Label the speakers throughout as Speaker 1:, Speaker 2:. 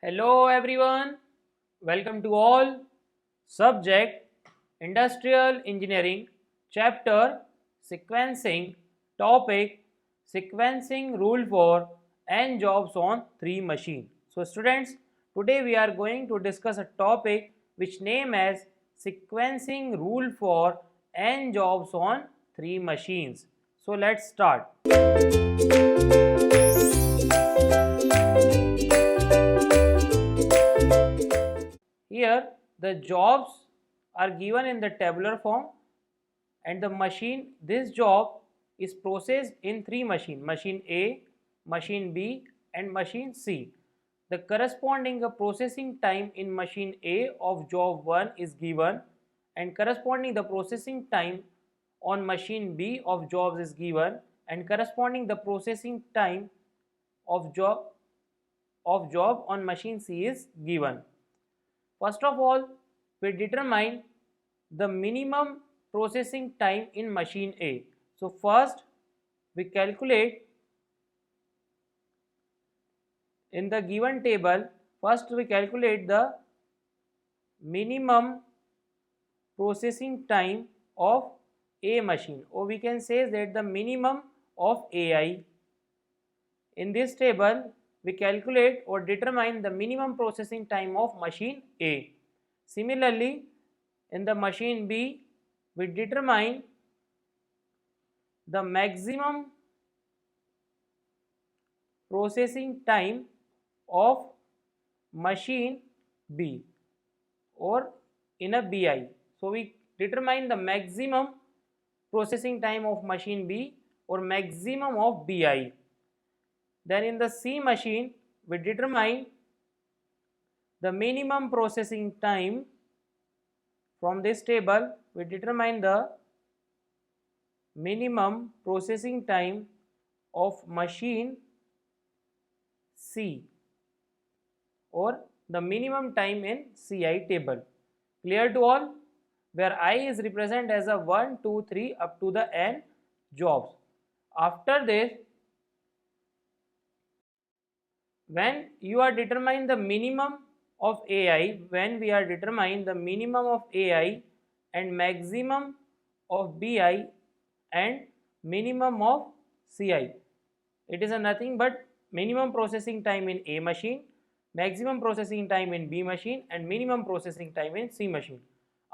Speaker 1: Hello everyone, welcome to all. Subject Industrial Engineering, Chapter Sequencing, Topic Sequencing Rule for N jobs on 3 machine. So students, today we are going to discuss a topic which name as sequencing rule for N jobs on 3 machines. So let's start. Here the jobs are given in the tabular form and the machine, this job is processed in 3 machine, machine A, machine B and machine C. The corresponding processing time in machine A of job 1 is given and corresponding the processing time on machine B of jobs is given and corresponding the processing time of job on machine C is given. First of all, we determine the minimum processing time in machine A. So first we calculate in the given table, first we calculate the minimum processing time of A machine, or we can say that the minimum of AI. In this table we calculate or determine the minimum processing time of machine A. Similarly, in the machine B we determine the maximum processing time of machine B or in a BI. So we determine the maximum processing time of machine B or maximum of BI. Then in the C machine we determine the minimum processing time. From this table we determine the minimum processing time of machine C or the minimum time in CI table. Clear to all? Where I is represented as a 1, 2, 3 up to the n jobs. After this, when you are determining the minimum of AI, when we are determining the minimum of AI and maximum of BI and minimum of CI, it is a nothing but minimum processing time in A machine, maximum processing time in B machine and minimum processing time in C machine.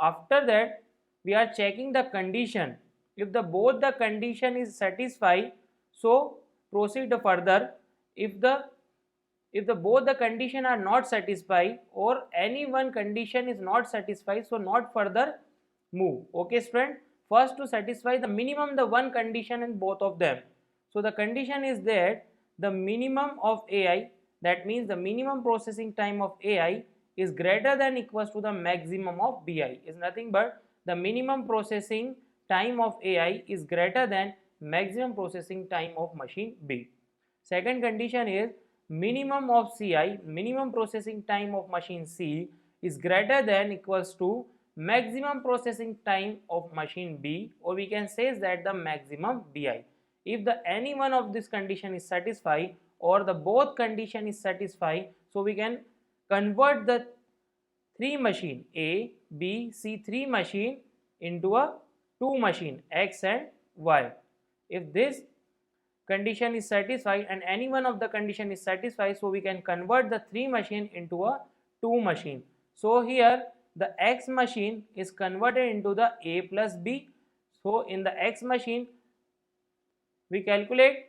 Speaker 1: After that we are checking the condition. If the both the condition is satisfied, so proceed further. If the both the condition are not satisfied or any one condition is not satisfied, so not further move. Okay student, first to satisfy the minimum the one condition in both of them. So the condition is that the minimum of AI, that means the minimum processing time of AI is greater than equals to the maximum of BI, is nothing but the minimum processing time of AI is greater than maximum processing time of machine B. Second condition is minimum of CI, minimum processing time of machine C is greater than equals to maximum processing time of machine B, or we can say that the maximum BI. If the any one of this condition is satisfied or the both condition is satisfied, so we can convert the 3 machine A, B, C 3 machine into a 2 machine X and Y. If this condition is satisfied and any one of the condition is satisfied, so we can convert the 3 machine into a 2 machine. So here the X machine is converted into the A plus B. So in the X machine we calculate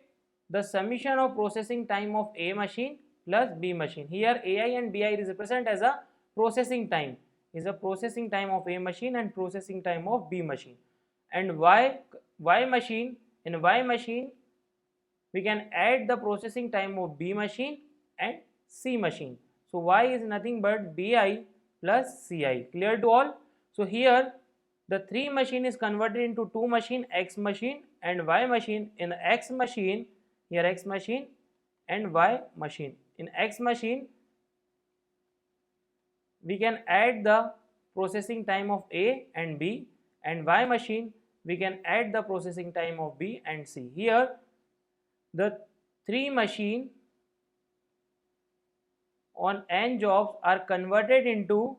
Speaker 1: the summation of processing time of A machine plus B machine. Here AI and BI is represented as a processing time, is a processing time of A machine and processing time of B machine. And Y machine, in Y machine we can add the processing time of B machine and C machine. So Y is nothing but BI plus CI. Clear to all? So here the 3 machine is converted into 2 machine X machine and Y machine. In X machine, here X machine and Y machine. In X machine we can add the processing time of A and B, and Y machine we can add the processing time of B and C. Here the 3 machine on n jobs are convert into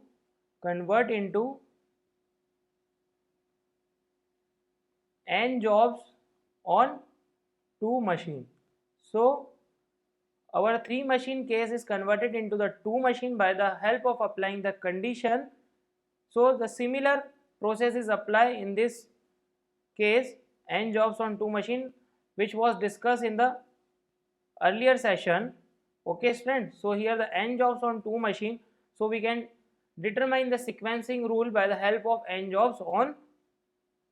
Speaker 1: n jobs on 2 machine. So our 3 machine case is converted into the 2 machine by the help of applying the condition. So the similar process is applied in this case, n jobs on 2 machine, which was discussed in the earlier session. Okay students, so here the n jobs on 2 machine, so we can determine the sequencing rule by the help of n jobs on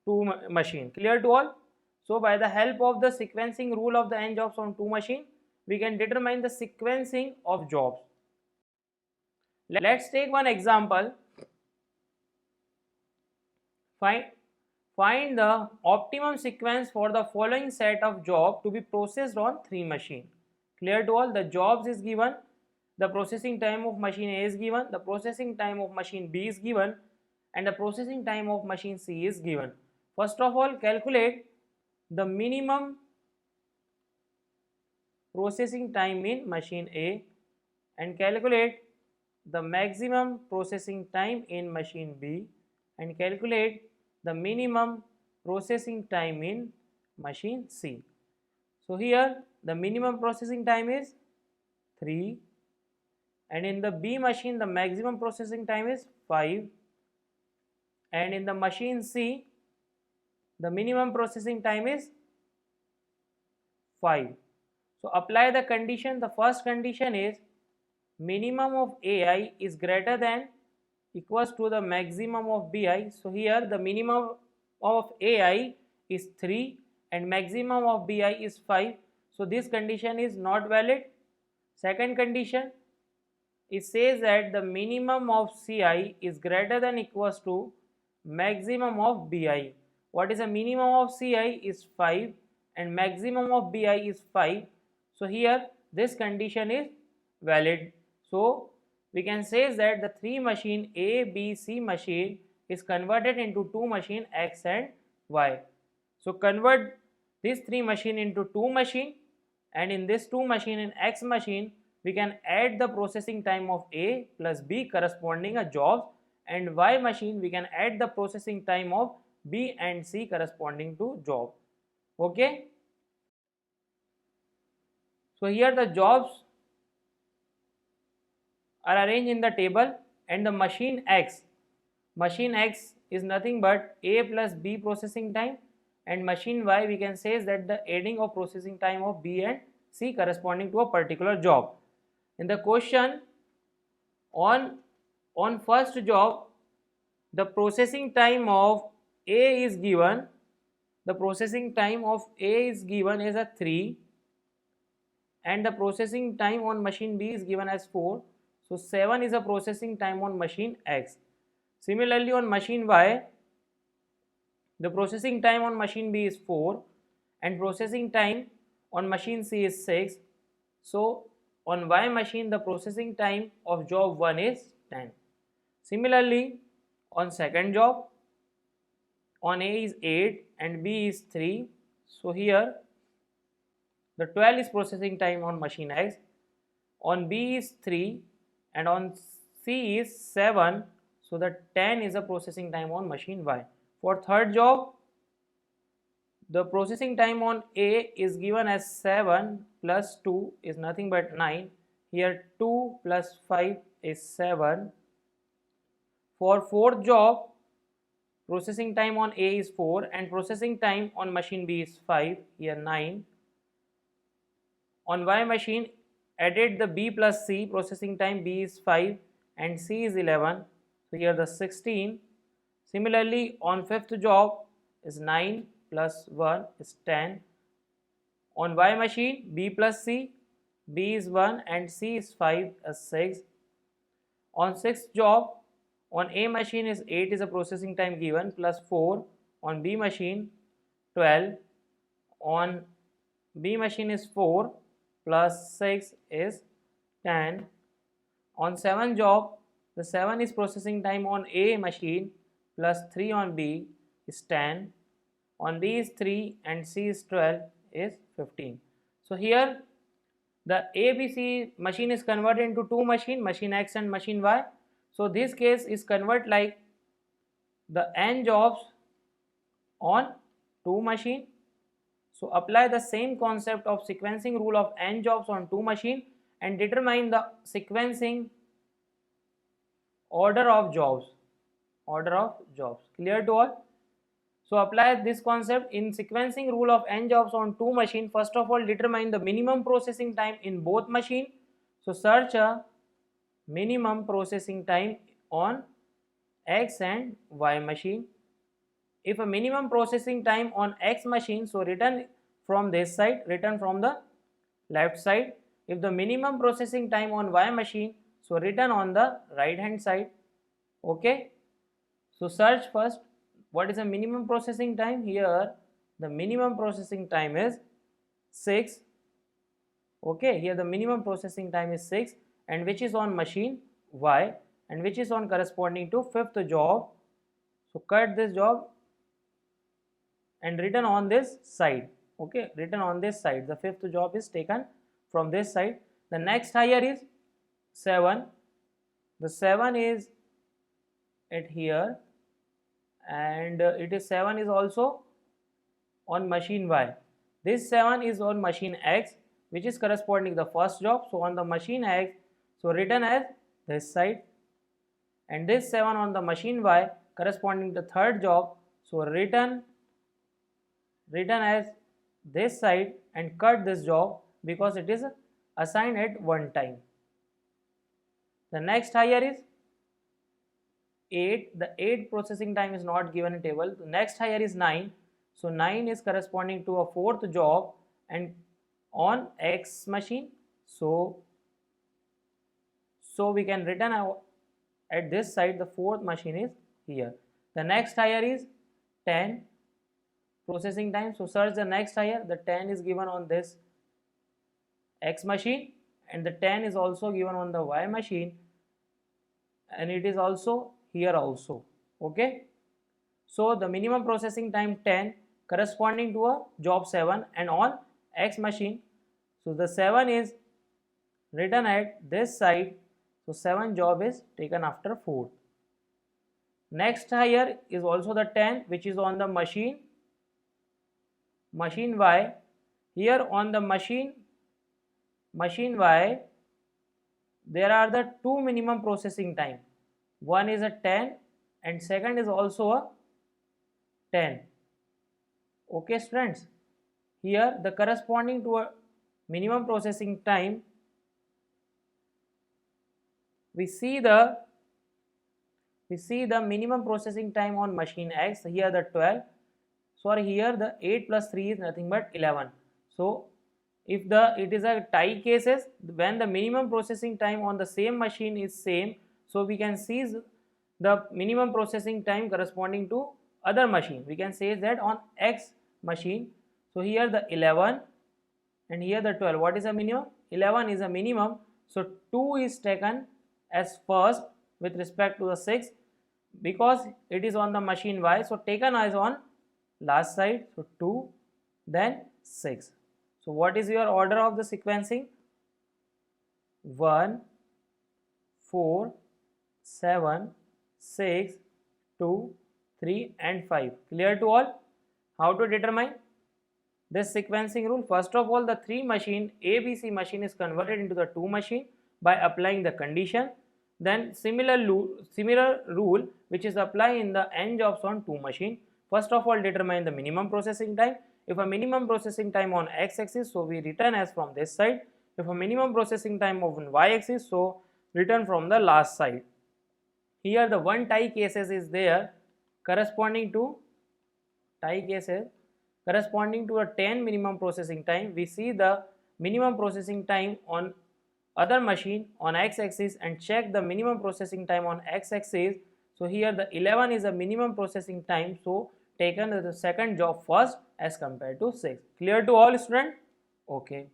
Speaker 1: 2 machine. Clear to all? So by the help of the sequencing rule of the n jobs on 2 machine, we can determine the sequencing of jobs. Let's take one example. Find the optimum sequence for the following set of job to be processed on 3 machine. Clear to all? The jobs is given, the processing time of machine A is given, the processing time of machine B is given, and the processing time of machine C is given. First of all, calculate the minimum processing time in machine A and calculate the maximum processing time in machine B and calculate the minimum processing time in machine C. So here the minimum processing time is 3 and in the B machine the maximum processing time is 5 and in the machine C the minimum processing time is 5. So apply the condition. The first condition is minimum of AI is greater than equals to the maximum of BI. So here the minimum of AI is 3 and maximum of BI is 5. So this condition is not valid. Second condition, it says that the minimum of CI is greater than equals to maximum of BI. What is the minimum of CI is 5 and maximum of BI is 5. So here this condition is valid. So we can say that the 3 machine A, B, C machine is converted into 2 machine X and Y. So convert this 3 machine into 2 machine and in this 2 machine in X machine we can add the processing time of A plus B corresponding a jobs and Y machine we can add the processing time of B and C corresponding to job. Okay. So here the jobs are arranged in the table and the machine X is nothing but A plus B processing time and machine Y we can say that the adding of processing time of B and C corresponding to a particular job. In the question on first job the processing time of A is given, the processing time of A is given as a 3 and the processing time on machine B is given as 4. So 7 is a processing time on machine X. Similarly on machine Y, the processing time on machine B is 4 and processing time on machine C is 6. So on Y machine the processing time of job 1 is 10. Similarly on second job, on A is 8 and B is 3. So here the 12 is processing time on machine X, on B is 3 and on C is 7. So the 10 is a processing time on machine Y. For third job, the processing time on A is given as 7 plus 2 is nothing but 9. Here 2 plus 5 is 7. For fourth job, processing time on A is 4 and processing time on machine B is 5. Here 9. On Y machine, added the B plus C, processing time B is 5 and C is 11. So here the 16. Similarly, on fifth job is 9 plus 1 is 10. On Y machine, B plus C, B is 1 and C is 5 is 6. On sixth job, on A machine is 8 is a processing time given plus 4. On B machine 12. On B machine is 4 plus 6 is 10. On 7th job, the 7 is processing time on A machine plus 3 on B is 10. On B is 3 and C is 12 is 15. So here the ABC machine is converted into two machine, machine X and machine Y. So this case is convert like the n jobs on two machine. So apply the same concept of sequencing rule of n jobs on two machine and determine the sequencing order of jobs. Clear to all? So apply this concept in sequencing rule of n jobs on two machine. First of all, determine the minimum processing time in both machine. So search a minimum processing time on X and Y machine. If a minimum processing time on X machine, so return from this side, return from the left side. If the minimum processing time on Y machine, so return on the right hand side. Okay, so search first what is the minimum processing time. Here the minimum processing time is 6. Okay, here the minimum processing time is 6, and which is on machine Y and which is on corresponding to fifth job. So cut this job and written on this side. Okay, written on this side, the fifth job is taken from this side. The next higher is 7. The 7 is at here, and it is 7 is also on machine Y. This 7 is on machine X, which is corresponding to the first job. So on the machine X, so written as this side, and this 7 on the machine Y corresponding to the third job. So written as this side and cut this job because it is assigned at one time. The next higher is 8. The 8 processing time is not given in table. The next higher is 9. So 9 is corresponding to a fourth job and on X machine. So we can written at this side the fourth machine is here. The next higher is 10 processing time. So search the next higher. The 10 is given on this X machine and the 10 is also given on the Y machine, and it is also here also. Okay, so the minimum processing time 10 corresponding to a job 7 and on X machine. So the 7 is written at this side. So 7 job is taken after 4. Next higher is also the 10, which is on the machine Y. Here on the machine Y, there are the two minimum processing time. One is a 10 and second is also a 10. Okay students, here the corresponding to a minimum processing time, we see the minimum processing time on machine X, here the 12. So here the 8 plus 3 is nothing but 11. So if it is a tie cases, when the minimum processing time on the same machine is same, so we can see the minimum processing time corresponding to other machine. We can say that on X machine, so here the 11 and here the 12. What is the minimum? 11 is a minimum, so 2 is taken as first with respect to the 6 because it is on the machine Y, so taken as on last side. So 2 then 6. So what is your order of the sequencing? 1 4 7 6 2 3 and 5. Clear to all? How to determine this sequencing rule? First of all, the 3 machine ABC machine is converted into the 2 machine by applying the condition. Then similar rule which is applied in the n jobs on 2 machine. First of all, determine the minimum processing time. If a minimum processing time on X axis, so we return as from this side. If a minimum processing time on Y axis, so return from the last side. Here the one tie cases is there corresponding to a 10 minimum processing time. We see the minimum processing time on other machine on X axis and check the minimum processing time on X axis. So here the 11 is a minimum processing time, so taken the second job first as compared to 6. Clear to all students? Okay.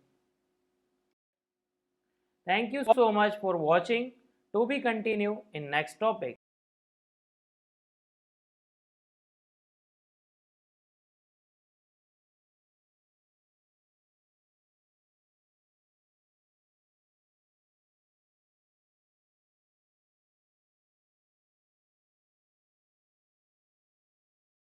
Speaker 1: Thank you so much for watching. To be continued in next topic.